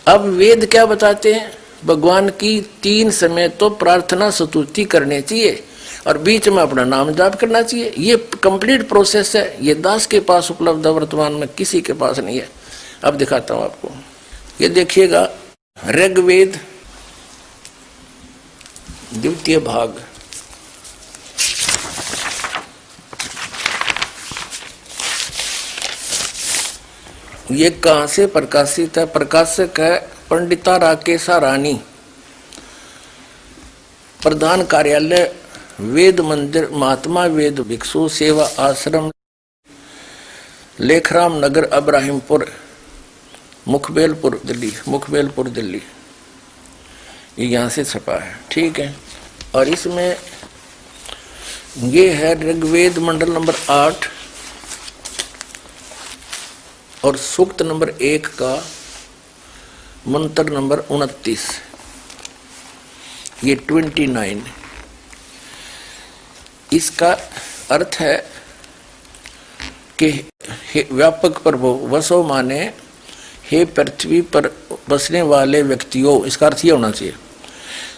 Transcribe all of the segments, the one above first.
अब वेद क्या बताते हैं? भगवान की 3 समय तो प्रार्थना स्तुति करनी चाहिए और बीच में अपना नाम जाप करना चाहिए। ये कंप्लीट प्रोसेस है। ये दास के पास उपलब्ध है, वर्तमान में किसी के पास नहीं है। अब दिखाता हूं आपको, ये देखिएगा ऋग्वेद 2 भाग, ये कहां से प्रकाशित है? प्रकाशक है पंडिता राकेशा रानी, प्रधान कार्यालय वेद मंदिर, महात्मा वेद भिक्षु सेवा आश्रम, लेखराम नगर, अब्राहिमपुर, मुखबेलपुर दिल्ली, मुखबेलपुर दिल्ली। ये यहां से छपा है, ठीक है। और इसमें ये है ऋग्वेद मंडल नंबर 8 और सूक्त नंबर 1 का मंत्र नंबर 29, ये 29। इसका अर्थ है कि व्यापक प्रभु, वसो माने हे पृथ्वी पर बसने वाले व्यक्तियों, इसका अर्थ यह होना चाहिए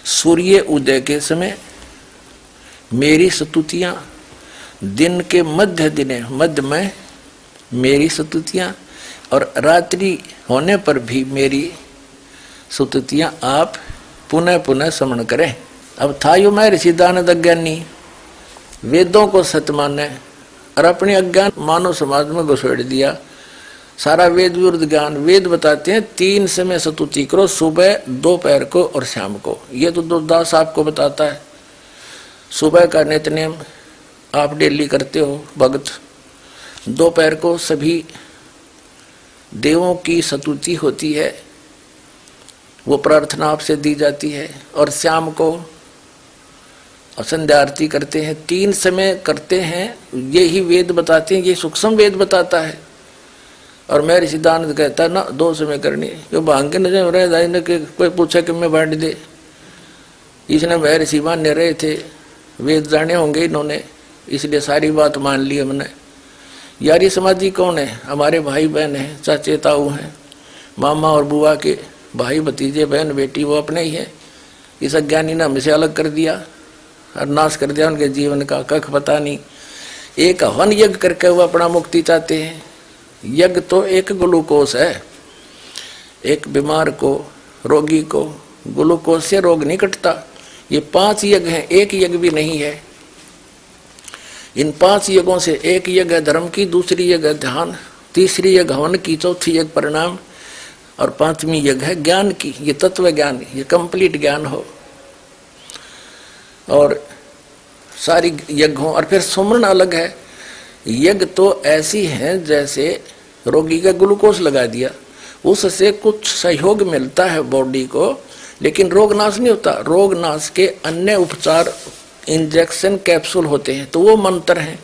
सूर्य उदय के समय मेरी स्तुतियां, दिन के मध्य में मेरी स्तुतियां और रात्रि होने पर भी मेरी स्तुतियां आप पुनः पुनः स्मरण करें। अब था यो मैं ऋषि दानद अज्ञानी, वेदों को सत्य माने और अपने अज्ञान मानव समाज में घुसेड़ दिया। सारा वेद विरुद्ध ज्ञान। वेद बताते हैं 3 समय स्तुति करो, सुबह, दोपहर को और शाम को। ये तो दुर्दास आपको बताता है। सुबह का नित्यनेम आप डेली करते हो भक्त, दोपहर को सभी देवों की स्तुति होती है, वो प्रार्थना आपसे दी जाती है, और शाम को संध्या आरती करते हैं। 3 समय करते हैं। ये ही वेद बताते हैं, ये सूक्ष्म वेद बताता है। और मैं ऋषिदानंद कहता है ना 2 समय करनी, क्यों भांग के नजर रहे ने कोई पूछा कि मैं बांट दे, इसने वह ऋषि मान्य रहे थे, वेद जाने होंगे इन्होंने, इसलिए सारी बात मान ली हमने। यारी समाजी कौन है? हमारे भाई बहन हैं, चाचे ताऊ हैं, मामा और बुआ के भाई भतीजे बहन बेटी, वो अपने ही हैं। इस अज्ञानी ने हमसे अलग कर दिया और नाश कर दिया उनके जीवन का, कख पता नहीं। एक हवन यज्ञ करके वो अपना मुक्ति चाहते हैं। यज्ञ तो एक ग्लूकोस है। एक बीमार को, रोगी को ग्लूकोज से रोग नहीं कटता। ये 5 यज्ञ हैं, एक यज्ञ भी नहीं है। इन 5 यज्ञों से एक यज्ञ है धर्म की, दूसरी यज्ञ है ध्यान, तीसरी यज्ञ हवन की, चौथी यज्ञ परिणाम, और 5वीं यज्ञ है ज्ञान की। ये तत्व ज्ञान, ये कंप्लीट ज्ञान हो और सारी यज्ञ हो। और फिर सुमरन अलग है। यज्ञ तो ऐसी है जैसे रोगी का ग्लूकोज लगा दिया, उससे कुछ सहयोग मिलता है बॉडी को, लेकिन रोग नाश नहीं होता। रोग नाश के अन्य उपचार, इंजेक्शन, कैप्सूल होते हैं, तो वो मंत्र हैं।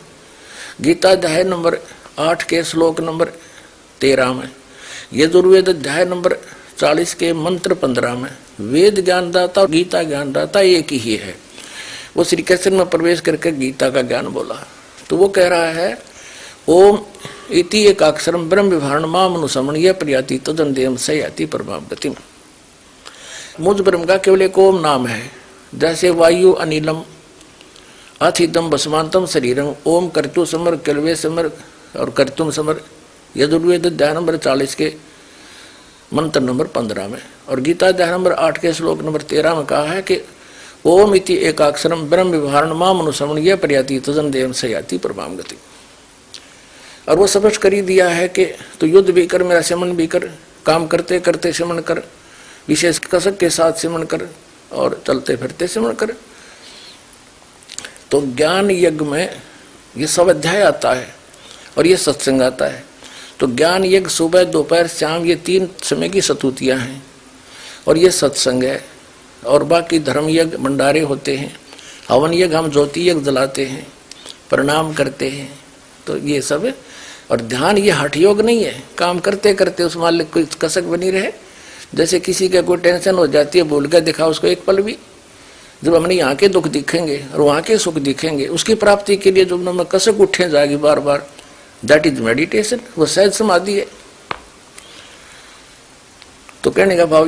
गीता अध्याय नंबर 8 के श्लोक नंबर 13 में, यजुर्वेद अध्याय नंबर 40 के मंत्र 15 में वेद ज्ञानदाता और गीता ज्ञानदाता एक ही है। वो श्री कृष्ण में प्रवेश करके गीता का ज्ञान बोला, तो वो कह रहा है ओम इति एकाक्षरम ब्रह्म विभारण माम अनुसमण यह प्रयाति तदन देम सयाति परमाम गतिम। मुझ ब्रह्म का केवल एक ओम नाम है। जैसे वायु अनिलम अथिदम भस्मांतम शरीरम, ओम कर्तु समर कलवे समर और कर्तुम समर, यजुर्वेद अध्याय नंबर 40 के मंत्र नंबर 15 में। और गीता अध्याय नंबर 8 के श्लोक नंबर 13 में कहा है कि ओम इति एकाक्षरम ब्रह्म विभारण माम अनुसमण यह प्रयाति तदन देव सयाति परमाम गति। और वो स्पष्ट कर ही दिया है कि तो युद्ध भी कर, मेरा शमन भी कर, काम करते करते शमन कर, विशेष कसक के साथ शमन कर और चलते फिरते शमन कर। तो ज्ञान यज्ञ में ये सब अध्याय आता है और ये सत्संग आता है। तो ज्ञान यज्ञ सुबह, दोपहर, शाम, ये 3 समय की स्तुतियां हैं और ये सत्संग है। और बाकी धर्म यज्ञ भंडारे होते हैं, हवन यज्ञ हम ज्योति यज्ञ जलाते हैं, प्रणाम करते हैं, तो ये सब है। और ध्यान ये हठ योग नहीं है, काम करते करते उस मालिक को कसक बनी रहे। जैसे किसी का कोई टेंशन हो जाती है, भूल कर दिखा उसको एक पल भी। जब हमने यहाँ के दुख दिखेंगे और वहाँ के सुख दिखेंगे, उसकी प्राप्ति के लिए जो में कसक उठे जाएगी बार बार, दैट इज मेडिटेशन। वो सहज समाधि है। तो कहने का भाव